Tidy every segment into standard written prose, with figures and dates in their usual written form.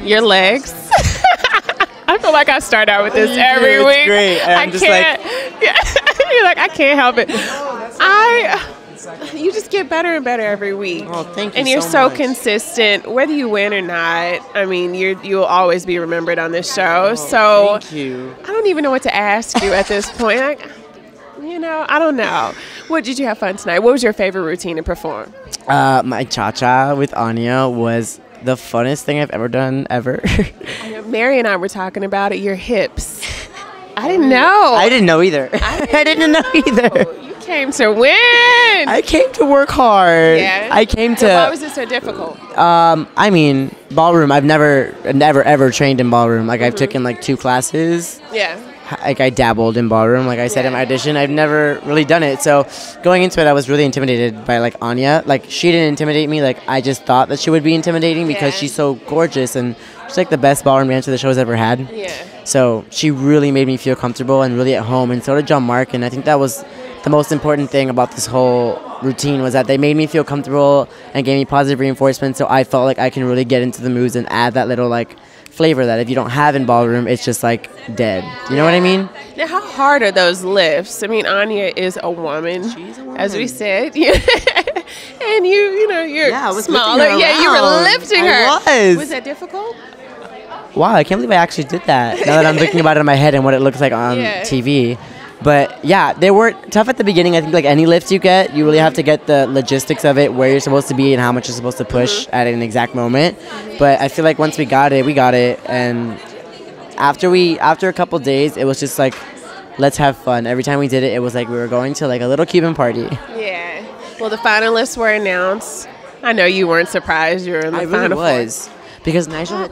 Your legs. I feel like I start out with this every week. Great. I can't. You're like, I can't help it. You just get better and better every week. Oh, thank you. And you're so much. consistent, whether you win or not. I mean, you'll always be remembered on this show. So thank you. I don't even know what to ask you at this point. I don't know. What did you have fun tonight? What was your favorite routine to perform? My cha-cha with Anya was the funnest thing I've ever done ever. Mary and I were talking about it. Your hips. I didn't know. I didn't know either. I didn't know either. You came to win. I came to work hard. Yeah. I came to. Why was it so difficult? I mean, ballroom. I've never ever trained in ballroom. Like I've taken like 2 classes. Yeah. Like I dabbled in ballroom, like I said in my audition. I've never really done it. So going into it, I was really intimidated by like Anya. Like she didn't intimidate me. Like I just thought that she would be intimidating because she's so gorgeous and she's like the best ballroom dancer the show's ever had. Yeah. So she really made me feel comfortable and really at home. And so did Jean-Marc. And I think that was the most important thing about this whole routine was that they made me feel comfortable and gave me positive reinforcement. So I felt like I can really get into the moves and add that little like flavor that if you don't have in ballroom, it's just like dead. You know what I mean? Now, how hard are those lifts? I mean, Anya is a woman, She's a woman. as we said. And you're I was smaller. lifting her Yeah, you were around. lifting her. I was. Was that difficult? Wow, I can't believe I actually did that. Now that I'm thinking about it in my head and what it looks like on TV. But yeah, they were tough at the beginning. I think like any lifts you get, you really have to get the logistics of it, where you're supposed to be and how much you're supposed to push at an exact moment. But I feel like once we got it, And after a couple days, it was just like, let's have fun. Every time we did it, it was like we were going to like a little Cuban party. Yeah. Well, the finalists were announced. I know you weren't surprised. You were in the final four. I really was. Because Nigel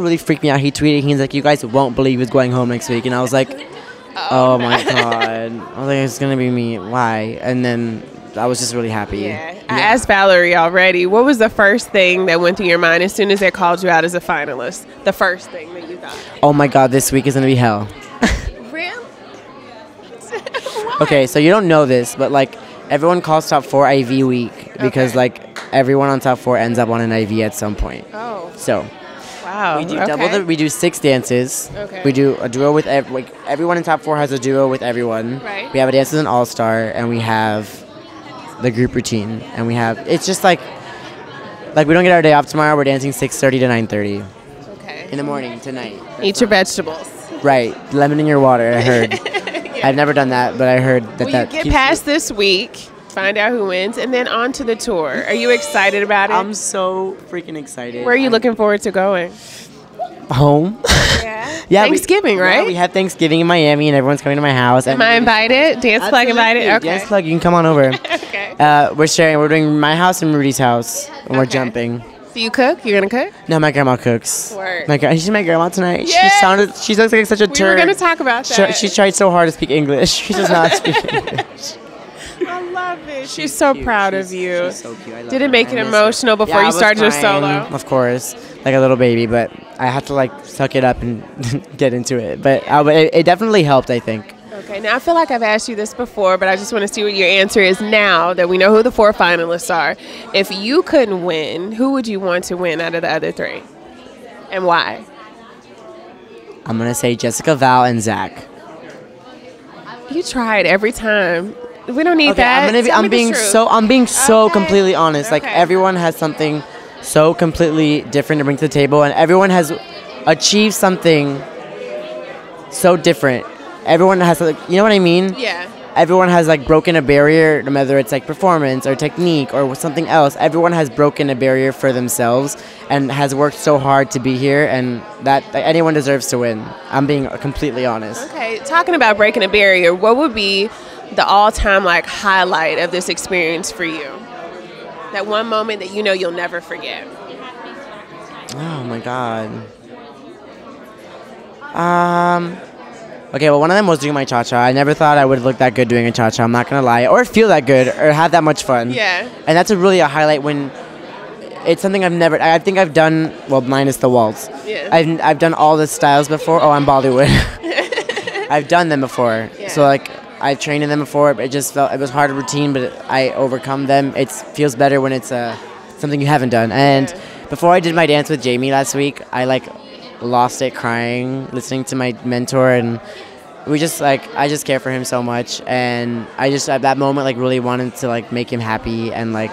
really freaked me out. He tweeted, he's like, you guys won't believe he's going home next week. And I was like, oh my God. I was like, it's going to be me. Why? And then I was just really happy. Yeah. I asked Valerie already, what was the first thing that went through your mind as soon as they called you out as a finalist? The first thing that you thought? Oh my God, this week is going to be hell. Really? Okay, so you don't know this, but like everyone calls top 4 IV week because like everyone on top 4 ends up on an IV at some point. Oh. So. Wow. We do we do 6 dances. Okay. We do a duo with everyone in top 4 has a duo with everyone. Right. We have a dance with an all-star, and we have the group routine, and we have it's just like we don't get our day off tomorrow. We're dancing 6:30 to 9:30. Okay. In the morning tonight. Eat your vegetables. Right, lemon in your water. I heard. I've never done that, but I heard that You get past this week, find out who wins, and then on to the tour. Are you excited about it? I'm so freaking excited. Where are you looking forward to going? Home. Yeah. Thanksgiving, right? Yeah, we have Thanksgiving in Miami, and everyone's coming to my house. Am I invited? DancePlug invited? Okay. DancePlug, you can come on over. Okay. We're doing my house and Rudy's house, and we're jumping. Do you cook? You're going to cook? No, my grandma cooks. Word. She's my grandma tonight. Yes. She looks like such a turd. We were going to talk about that. She tried so hard to speak English. She does not speak English. I love it. She's so proud of you. She's so cute. I love Did her. it make it emotional before you started your solo? Of course, like a little baby, but I had to like suck it up and get into it. But it definitely helped, I think. Okay, now I feel like I've asked you this before, but I just want to see what your answer is now that we know who the 4 finalists are. If you couldn't win, who would you want to win out of the other 3? And why? I'm going to say Jessica, Val, and Zach. You tried every time. We don't need that. I'm being so completely honest. Like everyone has something so completely different to bring to the table, and everyone has achieved something so different. Everyone has, like, you know what I mean? Yeah. Everyone has like broken a barrier, whether it's like performance or technique or something else. Everyone has broken a barrier for themselves and has worked so hard to be here, and that anyone deserves to win. I'm being completely honest. Okay, talking about breaking a barrier, what would be the all-time like highlight of this experience for you? That one moment that you know you'll never forget. Oh my God. Okay, well, one of them was doing my cha-cha. I never thought I would look that good doing a cha-cha, I'm not going to lie, or feel that good, or have that much fun. Yeah. And that's really a highlight when it's something I think I've done, well, minus the waltz. Yeah. I've done all the styles before. Oh, I'm Bollywood. I've done them before. Yeah. So, like, I've trained in them before. It just felt, it was hard routine, but I overcome them. It feels better when it's something you haven't done. And before I did my dance with Jamie last week, I like lost it crying, listening to my mentor, and we just like, I just care for him so much, and I just at that moment like really wanted to like make him happy and like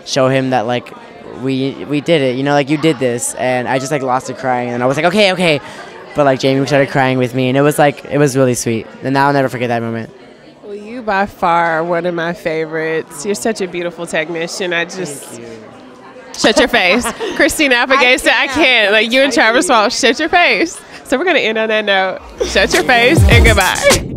show him that like we did it, you know, like you did this, and I just like lost it crying, and I was like okay, but like Jamie started crying with me, and it was really sweet, and now I'll never forget that moment. Well, you by far one of my favorites. You're such a beautiful technician. I just shut your face. Christina Applegate said I can't. Like you and Travis Walsh, shut your face. So we're gonna end on that note. Shut your face and goodbye.